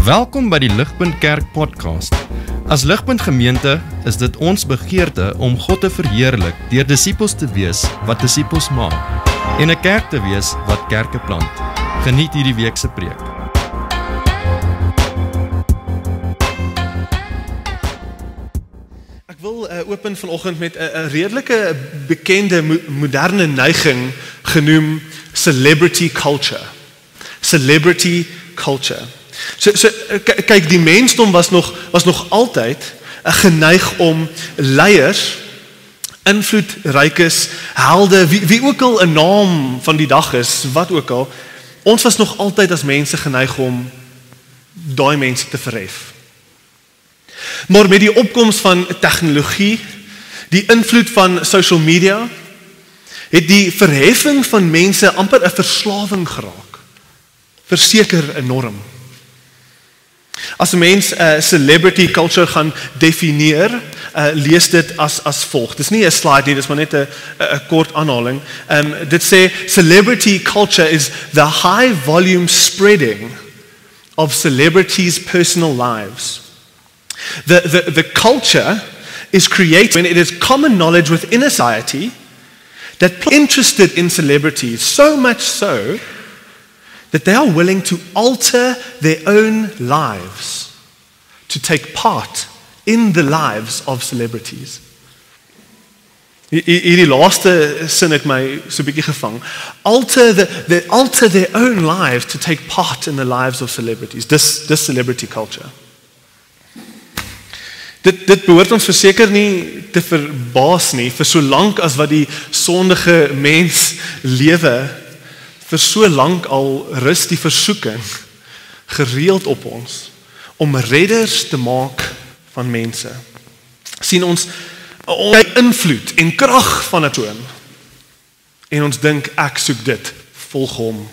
Welkom by die Ligpunt Kerk podcast. As Ligpunt gemeente is dit ons begeerte om God te verheerlik deur disippels te wees wat disippels maak en 'n kerk te wees wat kerke plant. Geniet hierdie week se preek. Ek wil open vanoggend met 'n redelike bekende moderne neiging genoem celebrity culture. Celebrity culture. So kyk, die mensdom was nog altyd geneig om leiers, invloedrykes, helde, wie ook al 'n naam van die dag is, wat ook al, ons was nog altyd as mense geneig om daai mense te verhef. Maar met die opkoms van tegnologie, die invloed van social media, het die verheffing van mense amper 'n verslawing geraak. Verseker enorm. As 'n mens celebrity culture gaan definieer, lees dit as volg. Dis nie 'n slide nie, dis maar net 'n kort aanhaling. Dit sê celebrity culture is the high volume spreading of celebrities' personal lives. The culture is created when it is common knowledge within a society that people are interested in celebrities, so much so that they are willing to alter their own lives to take part in the lives of celebrities. Hierdie laaste sin het my so 'n bietjie gevang. Alter their own lives to take part in the lives of celebrities. This celebrity culture. Dit behoort ons verseker nie te verbaas nie, vir so lank as wat die sondige mens lewe, vir so lank al rus die versoeking gereeld op ons om redders te maak van mense. Sien ons kyk invloed en krag van 'n persoon en ons dink ek soek dit, volg hom.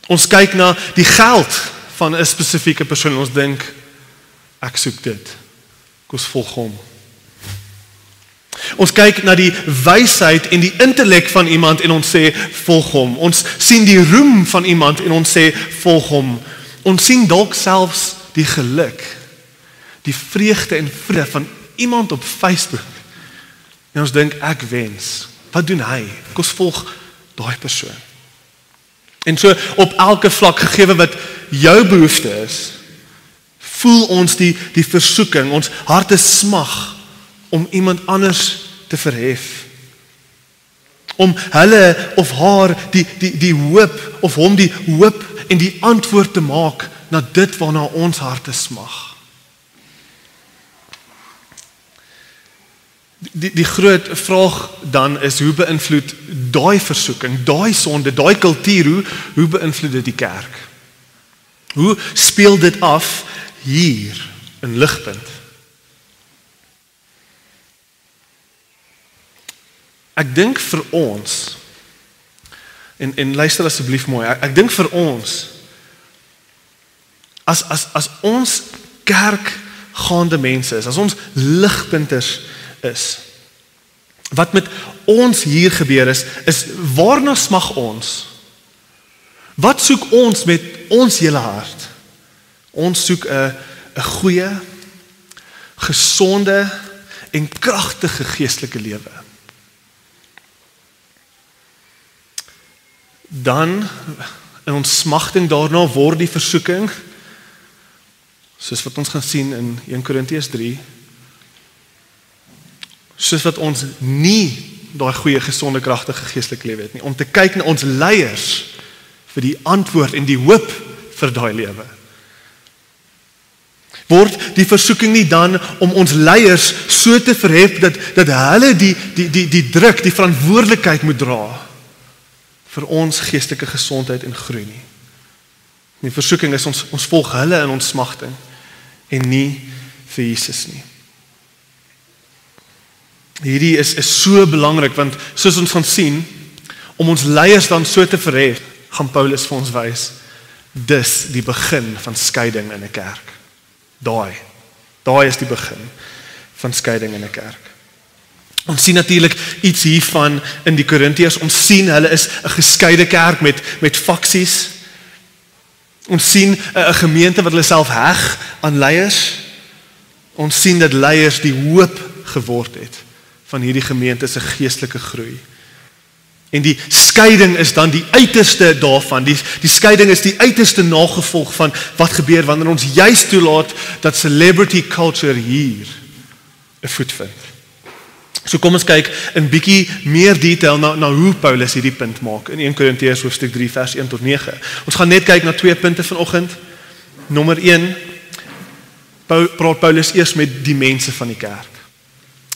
Ons kyk na die geld van 'n spesifieke persoon en ons dink ek soek dit, ek volg hom. Ons kyk na die wysheid en die intellek van iemand en ons sê, volg hom. Ons sien die roem van iemand en ons sê, volg hom. Ons sien dalk selfs die geluk, die vreugde en vrede van iemand op Facebook. En ons dink, ek wens, wat doen hy? Ek volg daai persoon. En so op elke vlak gegewe wat jou behoefte is, voel ons die versoeking, ons harte smag om iemand anders te verhef. Om hulle of haar die hoop of hom die hoop en die antwoord te maak na dit waarna ons harte smag. Die groot vraag dan is, hoe beïnvloed daai versoeking, daai sonde, daai kultuur, hoe beïnvloed dit die kerk? Hoe speel dit af hier in Ligpunt? Ek dink vir ons, en luister asseblief mooi, ek dink vir ons, as ons kerkgaande mense is, as ons ligpunters is, wat met ons hier gebeur is waarna smag ons? Wat soek ons met ons hele hart? Ons soek 'n goeie, gesonde en kragtige geestelike lewe. Dan, in ons smagting daarna, word die versoeking, soos wat ons gaan sien in 1 Korintiërs 3, soos wat ons nie daai goeie, gesonde, kragtige geestelike lewe het nie, om te kyk na ons leiers vir die antwoord en die hoop vir daai lewe. Word die versoeking nie dan om ons leiers so te verhef dat hulle die druk, die verantwoordelikheid moet dra vir ons geestelike gesondheid en groei nie. Die versoeking is ons volg hulle in ons smagting en nie vir Jesus nie. Hierdie is so belangrik, want soos ons gaan sien, om ons leiers dan so te verhef, gaan Paulus vir ons wys, dis die begin van skeiding in 'n kerk. Daai is die begin van skeiding in 'n kerk. Ons sien natuurlik iets hiervan in die Korintiërs. Ons sien hulle is 'n geskeide kerk met faksies. Ons sien 'n gemeente wat hulle self heg aan leiers. Ons sien dat leiers die hoop geword het van hierdie gemeente se geestelike groei. En die skeiding is dan die uiterste daarvan. Die skeiding is die uiterste nagevolg van wat gebeur wanneer ons juist toelaat dat celebrity culture hier 'n voet vind. So kom ons kyk in bietjie meer detail na hoe Paulus hierdie punt maak in 1 Korintiërs hoofstuk 3 vers 1 tot 9. Ons gaan net kyk na 2 punte vanoggend. Nommer 1, praat Paulus eers met die mense van die kerk.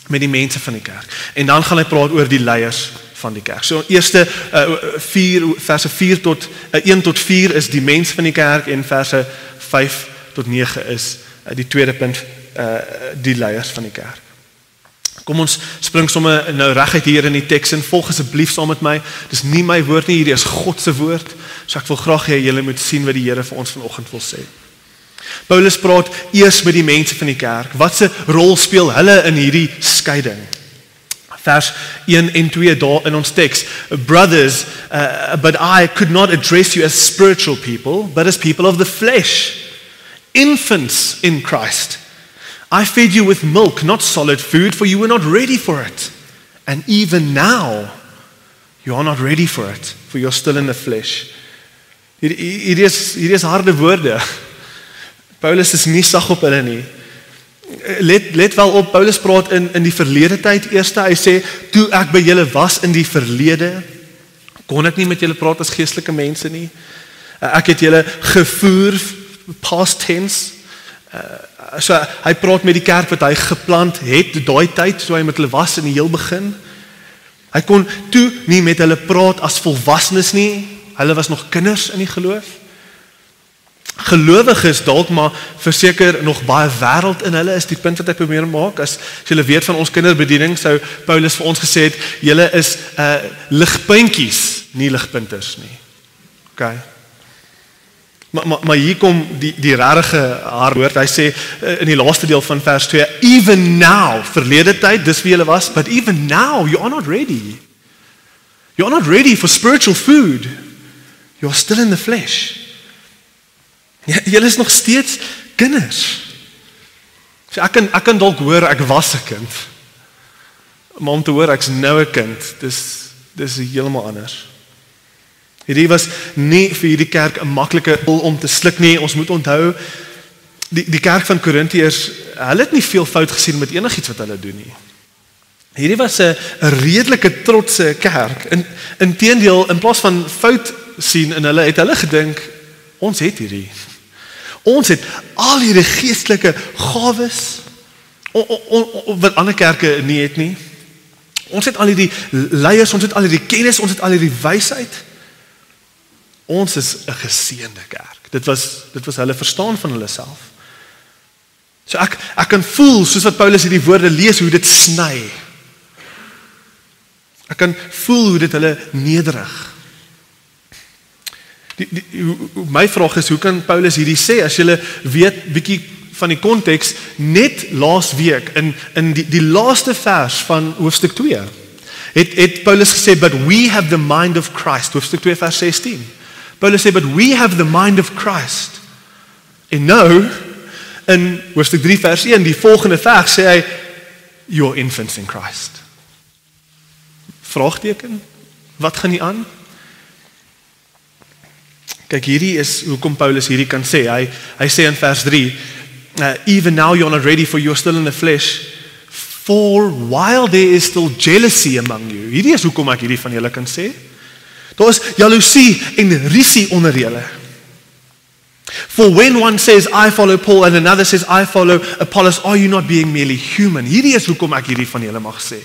Met die mense van die kerk. En dan gaan hy praat oor die leiers van die kerk. So eerste verse 1 tot 4 is die mense van die kerk en verse 5 tot 9 is die tweede punt, die leiers van die kerk. Kom ons spring sommer nou reguit hier in die teks en volg asseblief saam met my. Dis nie my woord nie, hierdie is God se woord. So ek wil graag hê julle moet sien wat die Here vir ons vanoggend wil sê. Paulus praat eers met die mense van die kerk. Wat se rol speel hulle in hierdie skeiding? Vers 1 en 2 daar in ons teks. Brothers, but I could not address you as spiritual people, but as people of the flesh, infants in Christ. I fed you with milk, not solid food, for you were not ready for it. And even now, you are not ready for it, for you're still in the flesh. Hierdie is harde woorde. Paulus is nie sag op hulle nie. Let wel op, Paulus praat in die verlede tyd. Eerste, hy sê, toe ek by julle was in die verlede, kon ek nie met julle praat as geestelike mense nie. Ek het julle gevoer, past tense. So hy praat met die kerk wat hy geplant het, daai tyd, so hy met hulle was in die heel begin. Hy kon toe nie met hulle praat as volwassenes nie, hulle was nog kinders in die geloof. Gelowiges dalk maar verseker nog baie wêreld in hulle is die punt wat hy probeer maak. As julle weet van ons kinderbediening, sou Paulus vir ons gesê het, julle is ligpuntjies, nie ligpunters nie. Okay. Maar hier kom die regte woord. Hy sê in die laaste deel van vers 2, even now, verlede tyd, dis wie julle was, but even now, you are not ready. You are not ready for spiritual food. You are still in the flesh. Julle is nog steeds kinders. So ek kan dalk hoor ek was 'n kind. Maar om te hoor ek's nou 'n kind, dis heeltemal anders. Hierdie was nie vir hierdie kerk 'n maklike pil om te sluk nie. Ons moet onthou die kerk van Korintiërs, hulle het nie veel fout gesien met enigiets wat hulle doen nie. Hierdie was 'n redelike trotse kerk. Inteendeel, in plaas van fout sien in hulle, het hulle gedink ons het hierdie. Ons het al hierdie geestelike gawes wat ander kerke nie het nie. Ons het al hierdie leiers, ons het al hierdie kennis, ons het al hierdie wysheid. Ons is 'n geseënde kerk. Dit was hulle verstaan van hulle self. So ek kan voel, soos wat Paulus hierdie woorde lees, hoe dit sny. Ek kan voel hoe dit hulle nederig. My vraag is, hoe kan Paulus hierdie sê, as julle weet, bietjie van die konteks, net laas week, in die laaste vers van hoofstuk 2, het Paulus gesê, but we have the mind of Christ, hoofstuk 2 vers 16. Paulus sê, but we have the mind of Christ. En nou, in hoofstuk 3 vers 1, die volgende vers, sê hy, you're infants in Christ. Vraagteken, wat gaan nie aan? Kyk, hierdie is hoekom Paulus hierdie kan sê. Hy sê in vers 3, even now you're not ready, for you're still in the flesh, for while there is still jealousy among you. Hierdie is hoekom ek hierdie van julle kan sê. Daar is jaloesie en risie onder julle. For when one says, I follow Paul, and another says, I follow Apollos, are you not being merely human? Hierdie is hoekom ek hierdie van julle mag sê.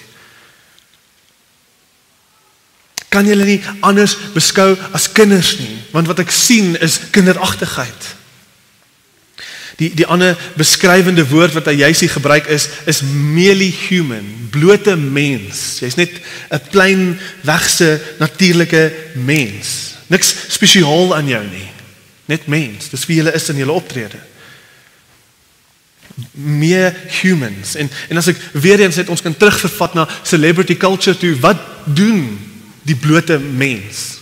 Kan julle nie anders beskou as kinders nie, want wat ek sien is kinderagtigheid. Die ander beskrywende woord wat hy juis hier gebruik is merely human, blote mens. Jy's net 'n plain wegse natuurlike mens. Niks spesiaal aan jou nie. Net mens. Dis wie julle is in julle optrede. Meer humans. En as ek weer eens het ons kan terugvervat na celebrity culture toe, wat doen die blote mens?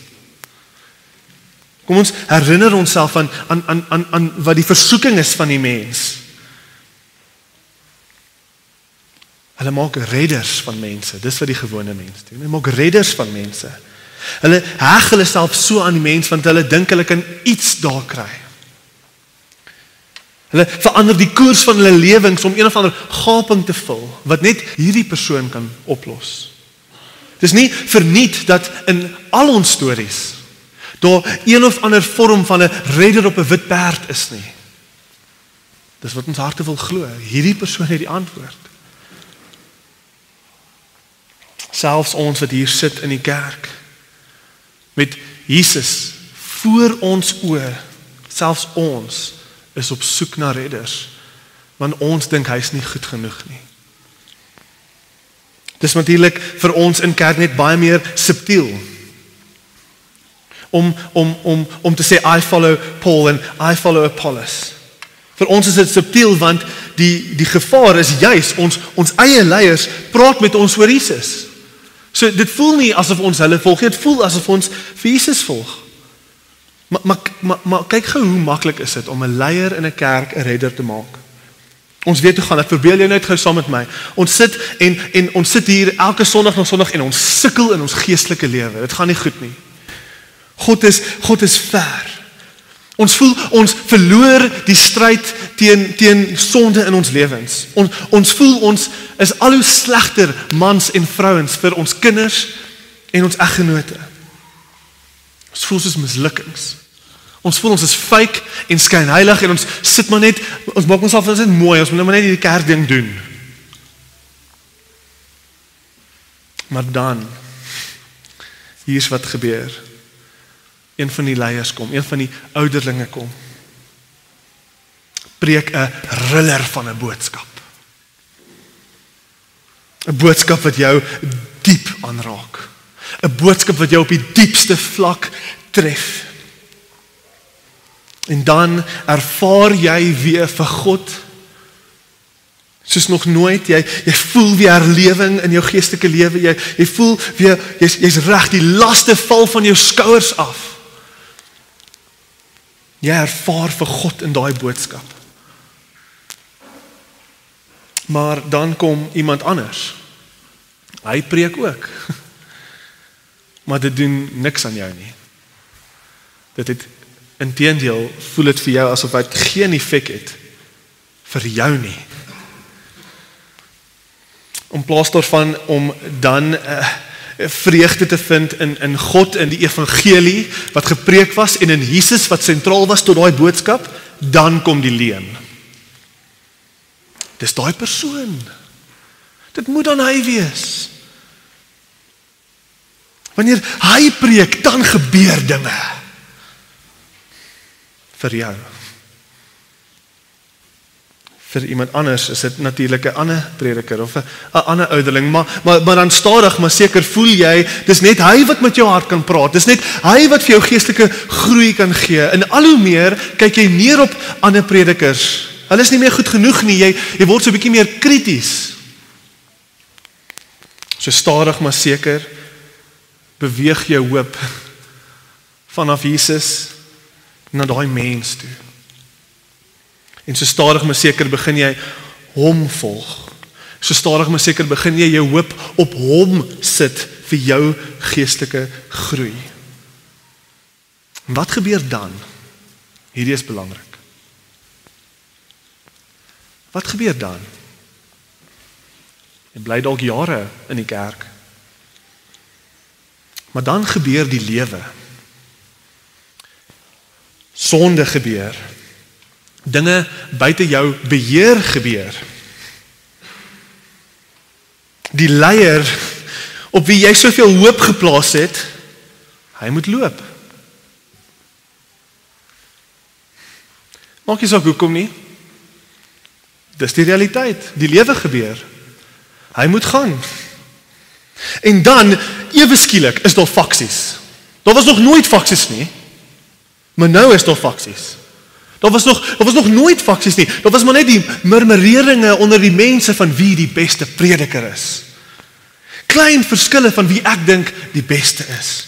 Kom ons herinner onsself aan wat die versoeking is van die mens. Hulle maak redders van mense, dis wat die gewone mens doen. Hulle maak redders van mense. Hulle heg hulle self so aan die mens, want hulle dink hulle kan iets daar kry. Hulle verander die koers van hulle lewens om een of ander gaping te vul, wat net hierdie persoon kan oplos. Dis nie verniet dat in al ons stories daar een of ander vorm van 'n redder op 'n wit perd is nie. Dis wat ons harte wil glo. Hierdie persoon het die antwoord. Selfs ons wat hier sit in die kerk, met Jesus voor ons oë, selfs ons is op soek na redders, want ons dink hy is nie goed genoeg nie. Dis natuurlik vir ons in kerk net baie meer subtiel, om te sê, I follow Paul and I follow Apollos. Vir ons is dit subtiel, want die gevaar is juis, ons eie leiers praat met ons oor Jesus. So dit voel nie asof ons hulle volg, dit voel asof ons vir Jesus volg. Maar kyk gou hoe maklik is dit om 'n leier in 'n kerk 'n redder te maak. Ons weet hoe gaan dit, verbeel jou net gou saam met my. Ons sit en ons sit hier elke Sondag na Sondag en ons sukkel in ons geestelike lewe. Dit gaan nie goed nie. God is ver. Ons voel ons verloor die stryd teen sonde in ons lewens. Ons voel ons is al hoe slegter mans en vrouens vir ons kinders en ons eggenote. Ons voel soos mislukkings. Ons voel ons is fake en skynheilig en ons sit maar net, ons maak onsself net mooi, ons moet nou maar net die kerkding doen. Maar dan, hier's wat gebeur. Een van die leiers kom, een van die ouderlinge kom. Preek 'n riller van 'n boodskap. 'n Boodskap wat jou diep aanraak. 'n Boodskap wat jou op die diepste vlak tref. En dan ervaar jy weer vir God soos nog nooit. Jy voel weer herlewing in jou geestelike lewe. Jy voel weer, jy's reg, die laste val van jou skouers af. Jy ervaar vir God in daai boodskap. Maar dan kom iemand anders. Hy preek ook. Maar dit doen niks aan jou nie. Inteendeel voel dit vir jou asof hy geen effek het vir jou nie. In plaas daarvan om dan vreugde te vind in God, in die evangelie wat gepreek was en in Jesus wat sentraal was tot daai boodskap, dan kom die leuen. Dis daai persoon. Dit moet dan hy wees. Wanneer hy preek, dan gebeur dinge. Vir jou. Vir iemand anders is dit natuurlik 'n ander prediker of 'n ander ouderling, maar dan stadig, maar seker voel jy, dis net hy wat met jou hart kan praat, dis net hy wat vir jou geestelike groei kan gee, en al hoe meer kyk jy neer op ander predikers, hulle is nie meer goed genoeg nie, jy word so 'n bietjie meer krities. So stadig, maar seker, beweeg jou hoop vanaf Jesus na daai mens toe. En so stadig maar seker begin jy hom volg. So stadig maar seker begin jy jou hoop op hom sit vir jou geestelike groei. En wat gebeur dan? Hierdie is belangrik. Wat gebeur dan? Jy bly dalk jare in die kerk. Maar dan gebeur die lewe. Sonde gebeur. Dinge buite jou beheer gebeur. Die leier op wie jy soveel hoop geplaas het, hy moet loop. Maak nie saak hoekom nie. Dis die realiteit. Die lewe gebeur. Hy moet gaan. En dan, ewe skielik, is daar faksies. Daar was nog nooit faksies nie. Maar nou is daar faksies. Daar was nog nooit faksies nie. Daar was maar net die murmureringe onder die mense van wie die beste prediker is. Klein verskille van wie ek dink die beste is.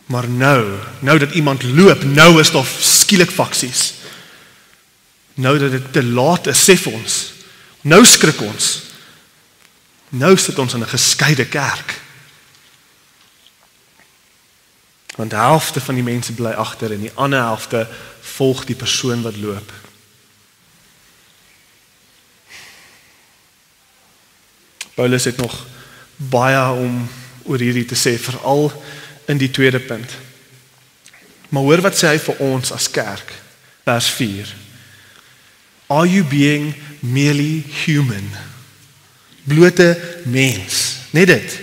Maar nou dat iemand loop, nou is daar skielik faksies. Nou dat dit te laat is, sê vir ons. Nou skrik ons. Nou sit ons in 'n geskeide kerk. Want die helfte van die mense bly agter en die ander helfte volg die persoon wat loop. Paulus het nog baie om oor hierdie te sê, veral in die tweede punt. Maar hoor wat sê hy vir ons as kerk, vers 4. Are you being merely human? Blote mens, net dit.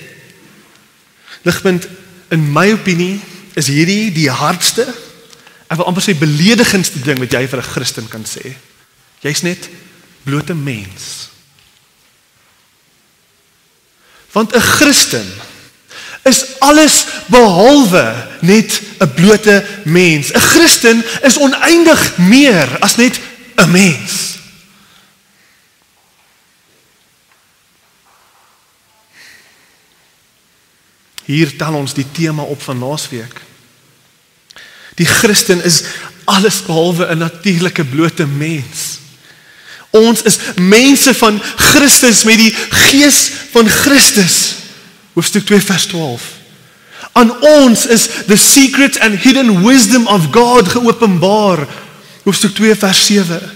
Ligpunt, in my opinie, is hierdie die hardste, ek wil amper sê beledigendste ding wat jy vir 'n Christen kan sê. Jy's net blote mens. Want 'n Christen is alles behalwe net 'n blote mens. 'n Christen is oneindig meer as net 'n mens. Hier tel ons die tema op van laasweek. Die Christen is alles behalwe 'n natuurlike blote mens. Ons is mense van Christus met die gees van Christus. Hoofstuk 2 vers 12. Aan ons is the secret and hidden wisdom of God geopenbaar. Hoofstuk 2 vers 7.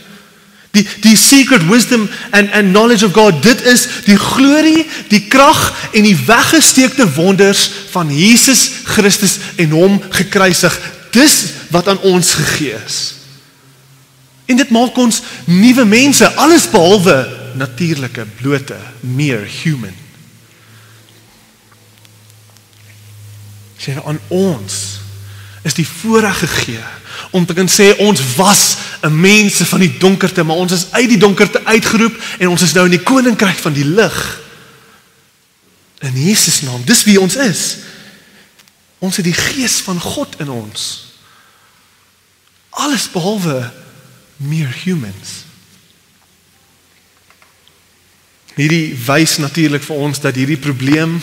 Die secret wisdom and knowledge of God, dit is die glorie, die krag en die weggesteekte wonders van Jesus Christus en hom gekruisig. Dis wat aan ons gegee is. En dit maak ons nuwe mense, alles behalwe natuurlike, blote, meer human. Sê aan ons is die voorreg gegee om te kan sê ons was 'n mense van die donkerte, maar ons is uit die donkerte uitgeroep en ons is nou in die koninkryk van die lig. In Jesus naam, dis wie ons is. Ons het die gees van God in ons. Alles behalwe mere humans. Hierdie wys natuurlik vir ons dat hierdie probleem,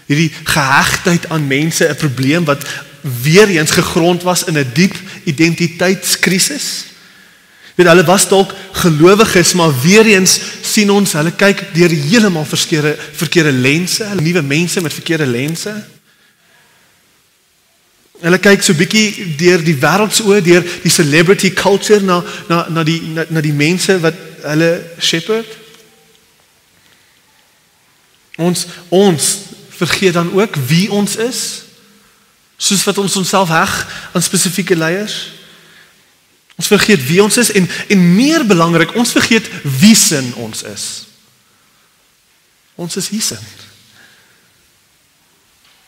hierdie gehegtheid aan mense, 'n probleem wat weer eens gegrond was in 'n diep identiteitskrisis. Hulle was dalk gelowiges, maar weer eens sien ons, hulle kyk deur heeltemal verkeerde lense, hulle nuwe mense met verkeerde lense. Hulle kyk so bietjie deur die wêreldsoë, deur die celebrity culture na die mense wat hulle shepherd. Ons vergeet dan ook wie ons is, soos wat ons onsself heg aan spesifieke leiers. Ons vergeet wie ons is en meer belangrik, ons vergeet wie sin ons is. Ons is Jesus.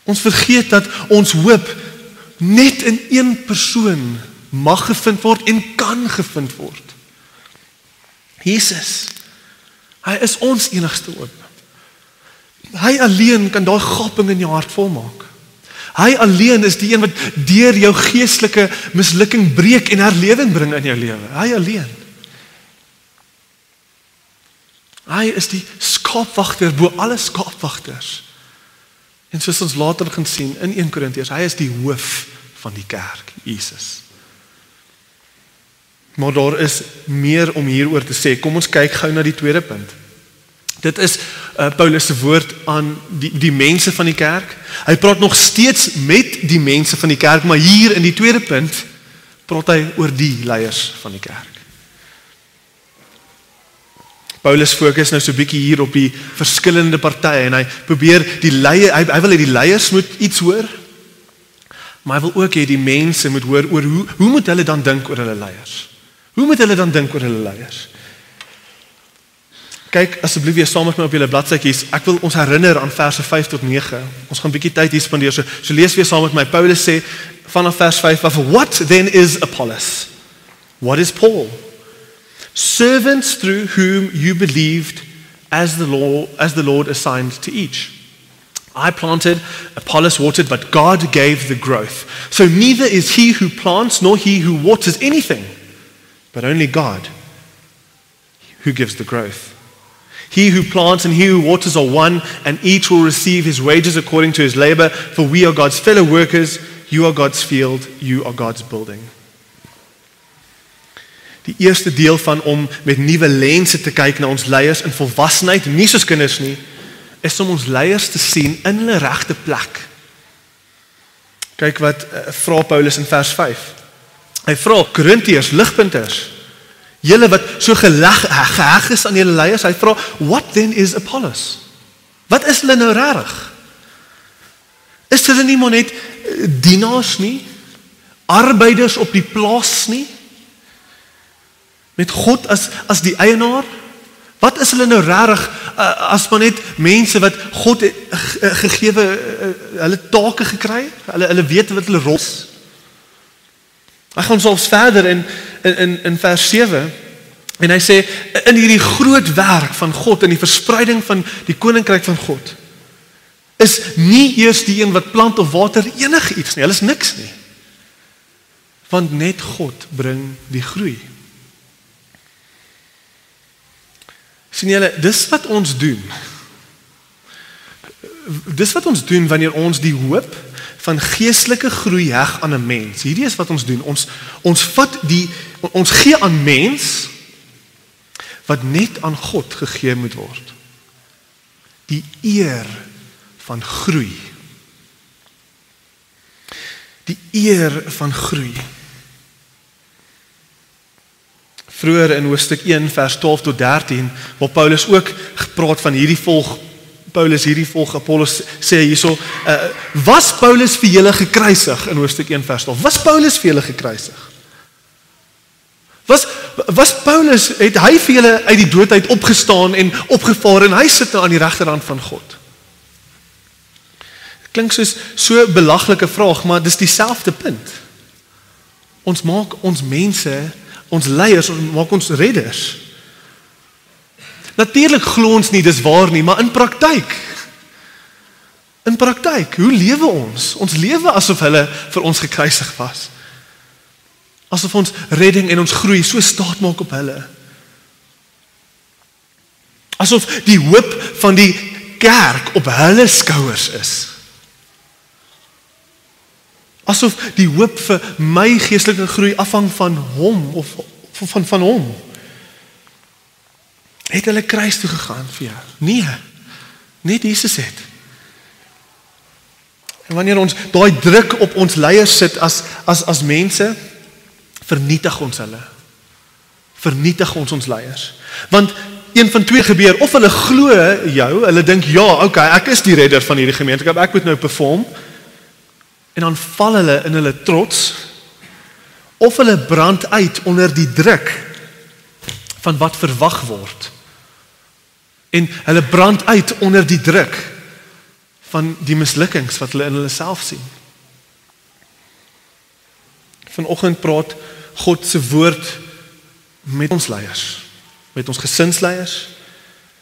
Ons vergeet dat ons hoop net in een persoon mag gevind word en kan gevind word. Jesus. Hy is ons enigste hoop. Hy alleen kan daai gaping in jou hart volmaak. Hy alleen is die een wat deur jou geestelike mislukking breek en herlewing bring in jou lewe. Hy alleen. Hy is die skaapwagter bo alle skaapwagters. En soos ons later gaan sien in 1 Korintiërs, hy is die hoof van die kerk, Jesus. Maar daar is meer om hieroor te sê. Kom ons kyk gou na die tweede punt. Dit is Paulus se woord aan die mense van die kerk. Hy praat nog steeds met die mense van die kerk, maar hier in die tweede punt praat hy oor die leiers van die kerk. Paulus fokus nou so 'n bietjie hier op die verskillende partye en hy probeer hy wil hê die leiers moet iets hoor, maar hy wil ook hê die mense moet hoor oor hoe moet hulle dan dink oor hulle leiers? Hoe moet hulle dan dink oor hulle leiers? Kyk asseblief weer saam met my op julle bladsytjies. Ek wil ons herinner aan verse 5 tot 9. Ons gaan 'n bietjie tyd hier spandeer. So lees weer saam met my. Paulus sê vanaf vers 5 af, what then is Apollos? What is Paul? Servants through whom you believed as the Lord assigned to each. I planted, Apollos watered, but God gave the growth. So neither is he who plants nor he who waters anything, but only God who gives the growth. He who plants and he who waters are one, and each will receive his wages according to his labor, for we are God's fellow workers. You are God's field, you are God's building. Die eerste deel van om met nuwe lense te kyk na ons leiers in volwassenheid, nie soos kinders nie, is om ons leiers te sien in hulle regte plek. Kyk wat vra Paulus in vers 5. Hy vra Korintiërs, ligpunters, julle wat so geheg is aan julle leiers, hy vra, what then is Apollos? Wat is hulle nou regtig? Is hulle nie maar net dienaars nie? Arbeiders op die plaas nie? Met God as die eienaar? Wat is hulle nou regtig as maar net mense wat God gegewe hulle take gekry, hulle weet wat hulle rol is? Hy gaan selfs verder in vers 7 en hy sê in hierdie groot werk van God in die verspreiding van die koninkryk van God is nie eers die een wat plant of water enigiets nie, hulle is niks nie. Want net God bring die groei. Sien julle, dis wat ons doen. Dis wat ons doen wanneer ons die hoop van geestelike groei heg aan 'n mens. Hierdie is wat ons doen. Ons gee aan mens wat net aan God gegee moet word. Die eer van groei. Die eer van groei. Vroeger in hoofstuk 1 vers 12 tot 13 waar Paulus ook gepraat van hierdie volg Apollos sê hierso, was Paulus vir julle gekruisig in hoofstuk 1 vers 12? Was Paulus vir julle gekruisig? Was Paulus, het hy vir julle uit die dood uit opgestaan en opgevaar en hy sit nou aan die regterhand van God? Klink soos so 'n belaglike vraag, maar dis dieselfde punt. Ons maak ons mense, ons leiers, ons maak ons redders. Natuurlik glo ons nie, dis waar nie, maar in praktyk, hoe lewe ons? Ons lewe asof hulle vir ons gekruisig was. Asof ons redding en ons groei so staat maak op hulle. Asof die hoop van die kerk op hulle skouers is. Asof die hoop vir my geestelike groei afhang van hom of van hom. Het hulle kruis toe gegaan vir jou? Nee, net Jesus het. En wanneer ons daai druk op ons leiers sit as mense, vernietig ons hulle. Vernietig ons leiers. Want een van twee gebeur, of hulle glo jou, hulle dink, ja, okay, ek is die redder van hierdie gemeenskap, ek moet nou perform, en dan val hulle in hulle trots, of hulle brand uit onder die druk van wat verwag word. En hulle brand uit onder die druk van die mislukkings wat hulle in hulle self sien. Vanoggend praat God se woord met ons leiers, met ons gesinsleiers,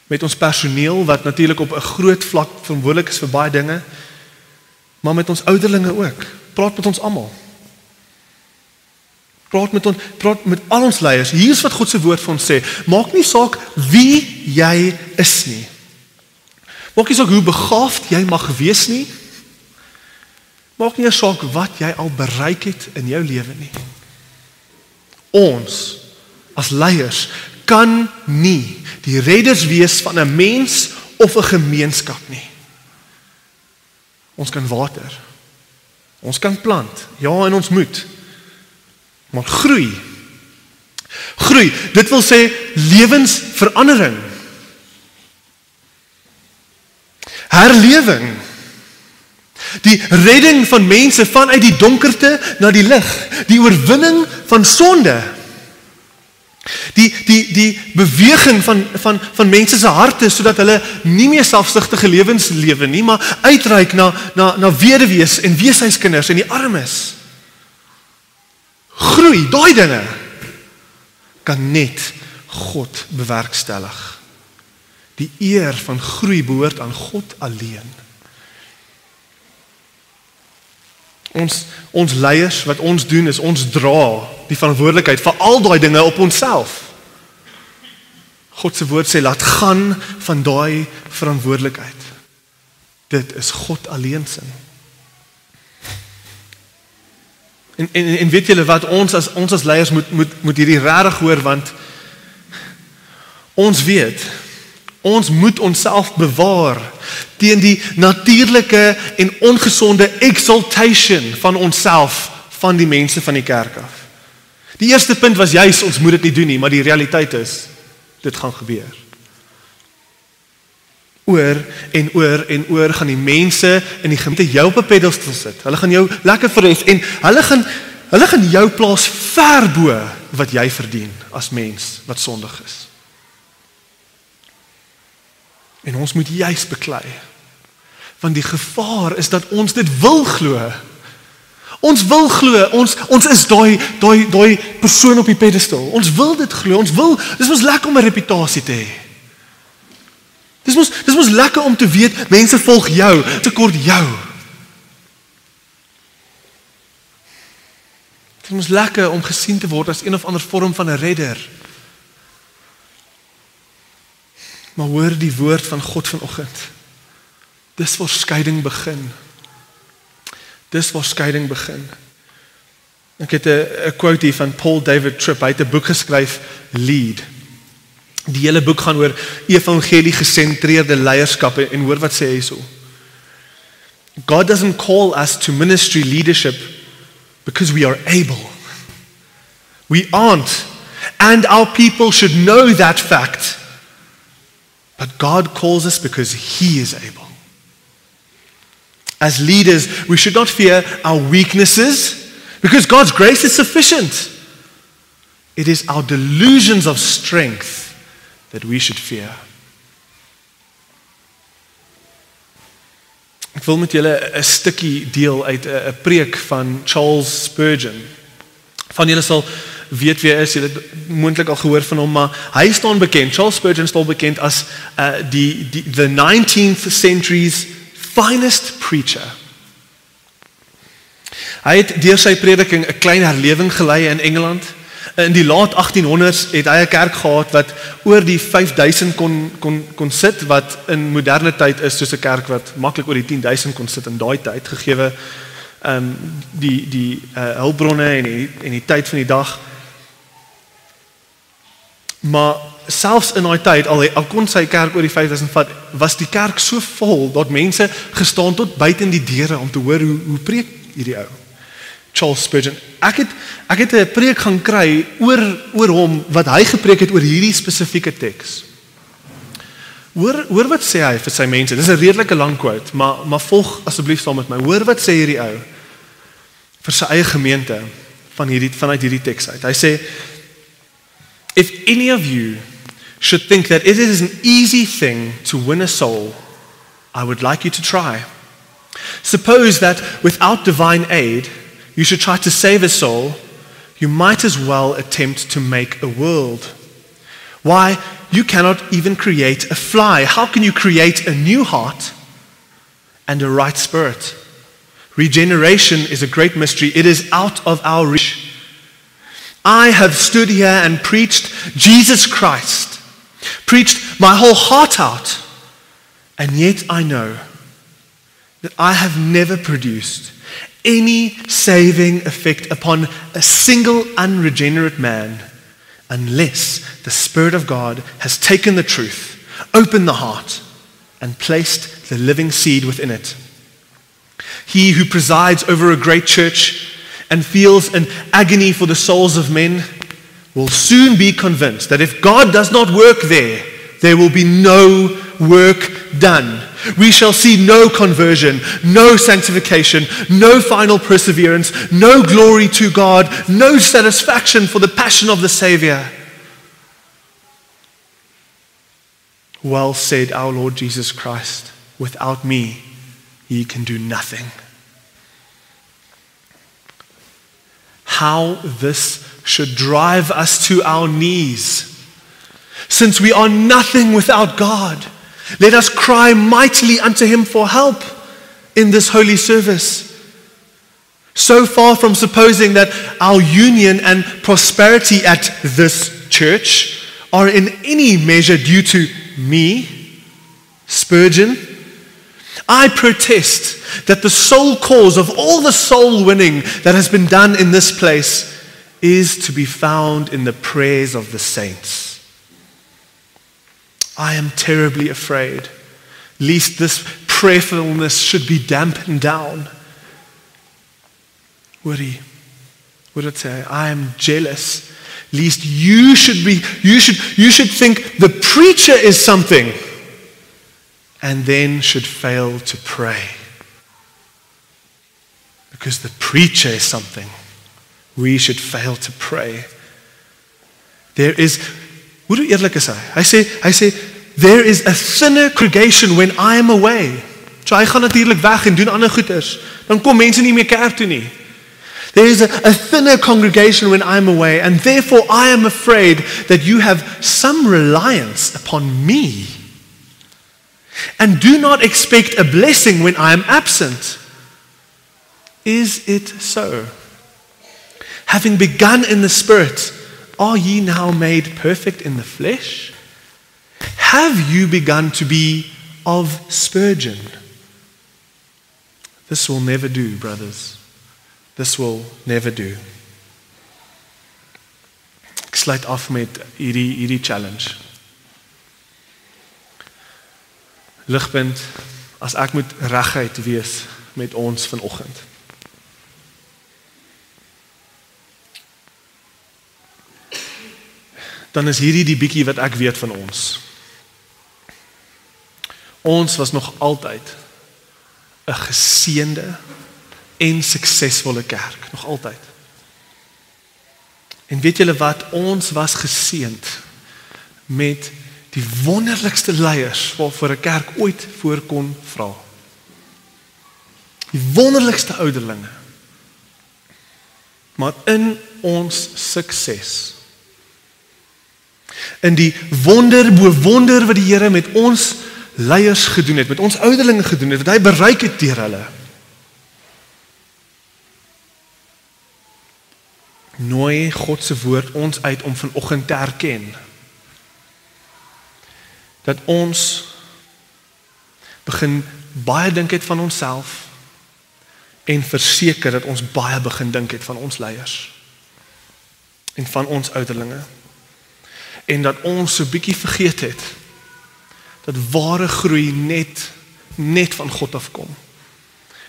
met ons personeel wat natuurlik op 'n groot vlak verantwoordelik is vir baie dinge, maar met ons ouderlinge ook. Praat met ons almal. Praat met al ons leiers. Hier is wat God se woord vir ons sê. Maak nie saak wie jy is nie. Maak nie saak hoe begaafd jy mag wees nie. Maak nie saak wat jy al bereik het in jou lewe nie. Ons as leiers kan nie die redders wees van 'n mens of 'n gemeenskap nie. Ons kan water. Ons kan plant. Ja, en ons moet. Maar groei, dit wil sê lewensverandering. Herlewing. Die redding van mense vanuit die donkerte na die lig. Die oorwinning van sonde. Die beweging van mense se harte sodat hulle nie meer selfsugtige lewens lewe nie, maar uitreik na weduwees en weeshuiskinders en die armes. Groei, daai dinge kan net God bewerkstellig. Die eer van groei behoort aan God alleen. Ons leiers, wat ons doen is, ons dra die verantwoordelikheid vir al daai dinge op onsself. God se woord sê, laat gaan van daai verantwoordelikheid. Dit is God alleen se. En weet julle wat, ons as leiers moet hierdie regtig hoor, want ons weet, ons moet onsself bewaar teen die natuurlike en ongesonde exaltation van onsself, van die mense van die kerk af. Die eerste punt was juis, ons moet dit nie doen nie, maar die realiteit is, dit gaan gebeur. Oor en oor en oor gaan die mense in die gemeente jou op 'n pedestal sit. Hulle gaan jou lekker verhef en hulle gaan jou plaas ver bo wat jy verdien as mens wat sondig is. En ons moet juis beklei. Want die gevaar is dat ons dit wil glo. Ons wil glo, ons is daai persoon op die pedestal. Ons wil dit glo, dis mos lekker om 'n reputasie te hê. Dis mos lekker om te weet, mense volg jou, te kort jou. Dis mos lekker om gesien te word as een of ander vorm van 'n redder. Maar hoor die woord van God vanoggend. Dis waar skeiding begin. Dis waar skeiding begin. Ek het 'n quote hier van Paul David Tripp. Hy het 'n boek geskryf, Lead. Die hele boek gaan oor evangelie gesentreerde leierskap en hoor wat sê hy so. God doesn't call us to ministry leadership because we are able. We aren't. And our people should know that fact. But God calls us because He is able. As leaders, we should not fear our weaknesses because God's grace is sufficient. It is our delusions of strength that we should fear. Ek wil met julle 'n stukkie deel uit 'n preek van Charles Spurgeon. Van julle sal weet wie hy is, julle het moontlik al gehoor van hom, maar hy staan bekend, Charles Spurgeon staan bekend as the 19th century's finest preacher. Hy het deur sy prediking 'n klein herlewing gelei in Engeland. In die laat 1800s het hy 'n kerk gehad wat oor die 5000 kon sit, wat in moderne tyd is soos 'n kerk wat maklik oor die 10,000 kon sit in daai tyd, gegee die hulpbronne en die tyd van die dag. Maar selfs in daai tyd, al kon sy kerk oor die 5000 vat, was die kerk so vol, dat mense gestaan tot buite in die deure om te hoor hoe preek hierdie ou. Charles Spurgeon. Ek het 'n preek gaan kry oor hom, wat hy gepreek het oor hierdie spesifieke teks. Hoor wat sê hy vir sy mense. Dis 'n redelike lang quote, maar volg asseblief saam met my. Hoor wat sê hierdie ou vir sy eie gemeente vanuit hierdie teks uit. Hy sê, if any of you should think that it is an easy thing to win a soul, I would like you to try. Suppose that without divine aid, you should try to save a soul, you might as well attempt to make a world. Why, you cannot even create a fly. How can you create a new heart and a right spirit? Regeneration is a great mystery. It is out of our reach. I have stood here and preached Jesus Christ, preached my whole heart out, and yet I know that I have never produced any saving effect upon a single unregenerate man unless the Spirit of God has taken the truth, opened the heart, and placed the living seed within it. He who presides over a great church and feels an agony for the souls of men will soon be convinced that if God does not work there will be no work done. We shall see no conversion, no sanctification, no final perseverance, no glory to God, no satisfaction for the passion of the Savior. Well said our Lord Jesus Christ, without me, ye can do nothing. How this should drive us to our knees. Since we are nothing without God, let us cry mightily unto Him for help in this holy service. So far from supposing that our union and prosperity at this church are in any measure due to me, Spurgeon, I protest that the sole cause of all the soul winning that has been done in this place is to be found in the prayers of the saints. I am terribly afraid, lest this prayerfulness should be dampened down. What did it say? I am jealous, lest you should think the preacher is something, and then should fail to pray. Because the preacher is something, we should fail to pray. There is, hoe do eerlik is hy? Hy sê, there is a thinner congregation when I am away. So hy gaan natuurlijk weg en doen ander goeders. Dan kom mense nie meer kerk toe nie. There is a thinner congregation when I am away, and therefore I am afraid that you have some reliance upon me, and do not expect a blessing when I am absent. Is it so? Having begun in the Spirit, are ye now made perfect in the flesh? Have you begun to be of Spurgeon? This will never do, brothers. This will never do. Ek sluit af met hierdie challenge. Ligpunt, as ek moet reguit wees met ons vanoggend. Dan is hierdie die bietjie wat ek weet van ons. Ons was nog altyd 'n geseënde en suksesvolle kerk, nog altyd. En weet julle wat, ons was geseënd met die wonderlikste leiers waarvoor 'n kerk ooit voor kon vra. Die wonderlikste ouderlinge. Maar in ons sukses, in die wonder bo wonder wat die Here met ons leiers gedoen het, met ons ouderlinge gedoen het, wat hy bereik het deur hulle, nooi God se woord ons uit om vanoggend te erken dat ons begin baie dink het van onsself en verseker dat ons baie begin dink het van ons leiers en van ons ouderlinge, en dat ons so bietjie vergeet het dat ware groei net van God afkom,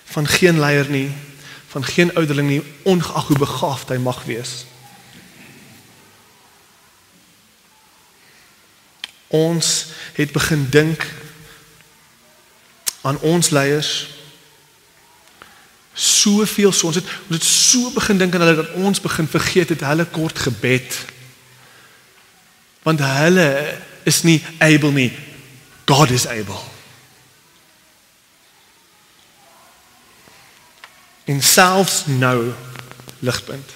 van geen leier nie, van geen ouderling nie, ongeag hoe begaafd hy mag wees. Ons het begin dink aan ons leiers, soveel so, ons het so begin dink aan hulle, dat ons begin vergeet het, hulle kort gebed, want hulle is nie able nie, God is able. En selfs nou, Ligpunt,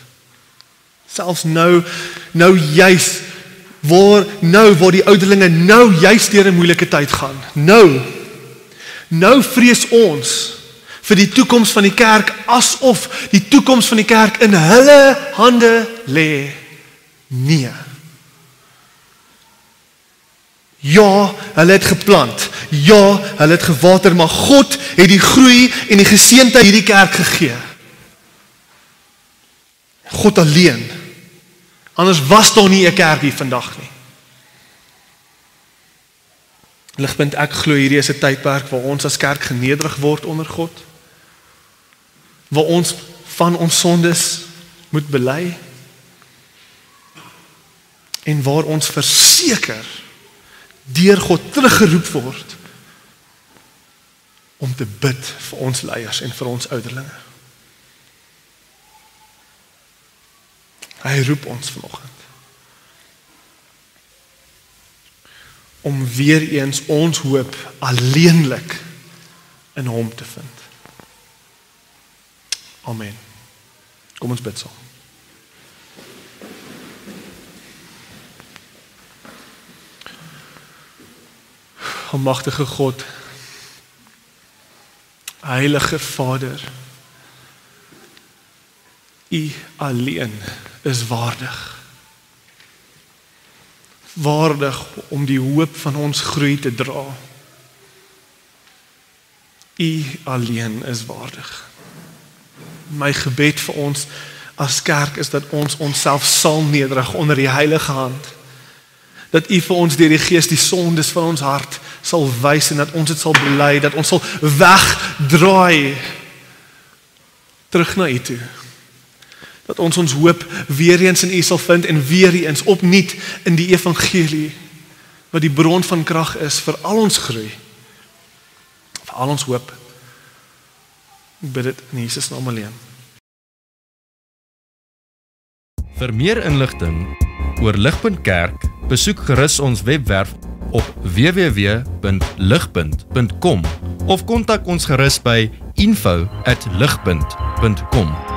selfs nou juis, waar die ouderlinge nou juis deur 'n moeilike tyd gaan, nou vrees ons vir die toekoms van die kerk, asof die toekoms van die kerk in hulle hande lê. Nee. Ja, hulle het geplant. Ja, hulle het gewater, maar God het die groei en die geseëndheid hierdie kerk gegee. God alleen. Anders was daar nie 'n kerk hier vandag nie. Ligpunt, ek glo hierdie is 'n tydperk waar ons as kerk genederig word onder God. Waar ons van ons sondes moet bely. En waar ons verseker deur God teruggeroep word om te bid vir ons leiers en vir ons ouderlinge. Hy roep ons vanoggend om weer eens ons hoop alleenlik in hom te vind. Amen. Kom ons bid saam. Almagtige God, Heilige Vader, U alleen is waardig. Waardig om die hoop van ons groei te dra. U alleen is waardig. My gebed vir ons as kerk is dat ons onsself sal nederig onder die heilige hand. Dat U vir ons deur die Gees die sondes van ons hart sal wys en dat ons dit sal bely, dat ons sal wegdraai terug na U toe. Dat ons hoop weer eens in U sal vind en weer eens opnuut in die evangelie, wat die bron van krag is vir al ons groei, vir al ons hoop. Ek bid dit in Jesus naam alleen. Vir meer inligting oor Ligpunt Kerk, besoek gerus ons webwerf op www.ligpunt.com of kontak ons gerus by info@ligpunt.com.